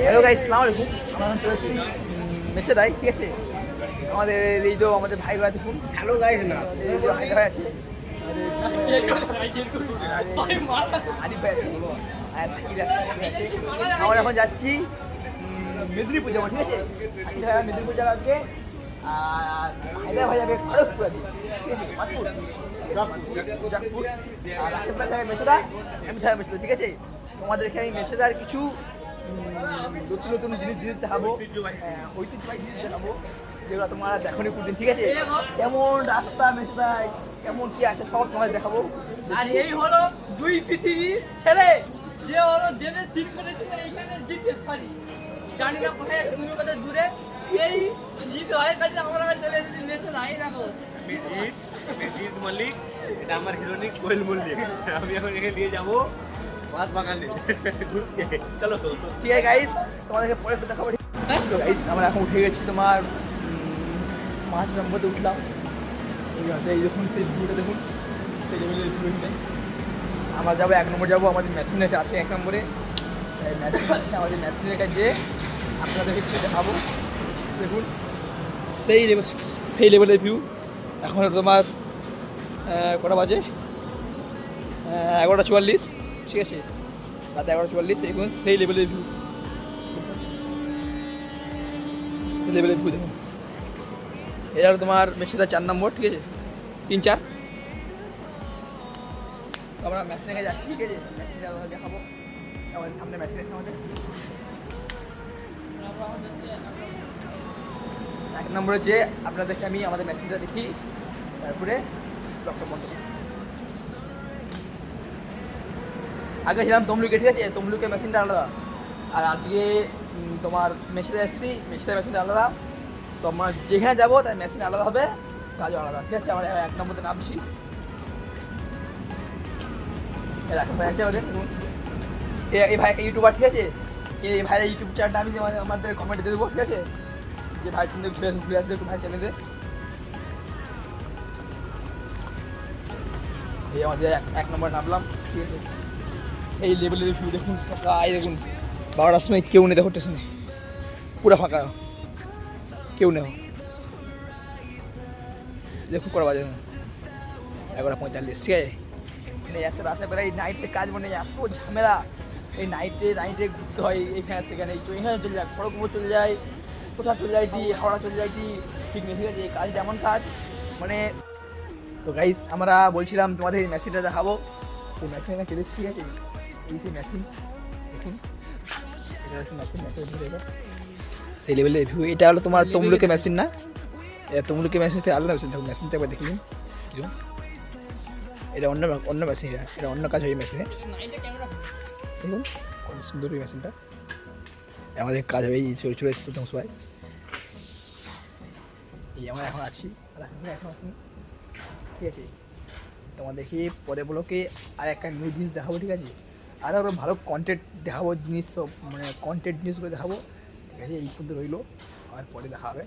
Hello guys, আসসালামু আলাইকুম। আমরা চলে এসেছি মেছে দাই, ঠিক আছে। আমাদের এই তো আমাদের ভাই ভাই দেখুন। হ্যালো গাইস, না এই যে ভাই ভাই আছে, আরিফ ভাই আছে, আর সাকিব আছে। আমরা এখন যাচ্ছি মেদিনীপুর যাবো, ঠিক আছে। সাকিব ভাই মেদিনীপুর যাবে আজকে, আর হায়দার ভাই যাবে খড়গপুর আজকে, ঠিক আছে, জাকপুর। আর রাকিব ভাই যাবে মেছেদা, আমি যাবে মেছেদা, ঠিক আছে। তোমাদের এখানে মেছেদার কিছু নতুন নতুন জিনিস দেখাবো, ঐতিহ্যবাহী জিনিস দেখাবো, যেগুলো তোমরা দেখোনি কোনদিন, ঠিক আছে। কেমন রাস্তা মেছেদায়, কেমন কি আছে সব তোমাদের দেখাবো। আর এই হলো দুই পৃথিবী ছেড়ে যে হলো জেনে সিট করেছিল এইখানে জিতে সরি জানি না কোথায় আছে তুমি কোথায় দূরে এই জিত হয় কাছে আমরা চলে এসেছি মেসেজ আই রাখো জিৎ মল্লিক, এটা আমার হিরোনিক কোয়েল মল্লিক। আমি এখন এখানে নিয়ে যাবো মাছ বাগানে ঘুরতে। চলো ঠিক আছে গাইস, তোমাদেরকে পরে একটু দেখাবো। তো গাইস আমরা এখন উঠে গেছি তোমার 5 নম্বরে উঠলাম। এই দেখুন সেই ভিউটা দেখুন, সেই লেভেলের ভিউ। আমরা যাবো 1 নম্বর যাবো, আমাদের মেশিনেটা আছে 1 নম্বরে। মেশিন আছে আমাদের, মেশিনের কাছে আপনাদেরকে কিছু দেখাবো। দেখুন সেই লেভেলের ভিউ। এখন তোমার কটা বাজে, 11:44, ঠিক আছে, রাত 11:44। দেখুন সেই লেভেলের ভিউ, সেই লেভেলের ভিউ দেখুন। এটা হলো তোমার মেশিনটা 4 নম্বর, ঠিক আছে, 3-4। তো আমরা মেশিনের কাছে যাচ্ছি, ঠিক আছে। মেশিনটা দেখাবো, আমাদের সামনে মেশিন আছে আমাদের। 1 নম্বরে যে আপনাদেরকে আমি আমাদের মেশিনটা দেখি, তারপরে ব্লগটা বন্ধ করি। আগে ছিলাম তমলুকে, ঠিক আছে, তমলুকে মেশিনটা আলাদা। আর আজকে তোমার মেশিনে এসেছি, মেশিনের মেশিনটা আলাদা। তো আমরা যেখানে যাবো তার মেশিন আলাদা হবে, কাজও আলাদা, ঠিক আছে। আমরা 1 নম্বরতে নামছি। এখন ভাই আছে আমাদের, এই ভাই একটা ইউটিউবার, ঠিক আছে। এই ভাইয়ের ইউটিউব চ্যানেলটা আমি আমাদের কমেন্টে দিয়ে দেবো, ঠিক আছে। যে ভাই তুমি ঘুরে আসবে একটু ভাই চ্যানেলে। এই আমাদের 1 নম্বর নামলাম, ঠিক আছে। সেই লেভেলের ভিউ দেখুন, সকাল দেখুন 12টার সময় কেউ নেই, দেখো স্টেশনে পুরো ফাঁকা, কেউ নেই। দেখুন কটা বাজে, 11:45, ঠিক আছে। মানে এত রাতে বেলা এই নাইটে কাজ, মানে এত ঝামেলা। এই নাইটে ঘুরতে হয় এইখানে সেখানে, তো এখানে চলে যায়, খড়গপুর চলে যায়, কোথাও চলে যায়, হাওড়া চলে যায়, ঠিক নেই, ঠিক আছে। এই কাজ যেমন কাজ মানে। তো গাইস আমরা বলছিলাম তোমাদের এই মেশিনটা দেখাবো। সেই মেশিনটা চলে, ঠিক আছে। এই সেই মেশিন দেখুন, এটা হচ্ছে মেশিন সেই লেভেলের ভিউ। এটা হলো তোমার তমলুকে মেশিন, না তমলুকে মেশিন থেকে আলাদা মেশিন। দেখুন মেশিনটা একবার দেখি কিরকম। এটা অন্য মেশিন, এটা অন্য কাজ হয় মেশিনে। দেখুন কত সুন্দর এই মেশিনটা, আমাদের কাজ হবে। এই চলে এসেছে তোমার সবাই, এই আমরা এখন আছি, এখন আছি, ঠিক আছে। তোমাদেরকে পরে ব্লকে আর একটা নিউ জিনিস দেখাবো, ঠিক আছে। আরও ভালো কন্টেন্ট দেখাবো, জিনিস সব মানে কন্টেন্ট জিনিসগুলো দেখাবো, ঠিক আছে। এই পর্যন্ত রইলো, আর পরে দেখা হবে।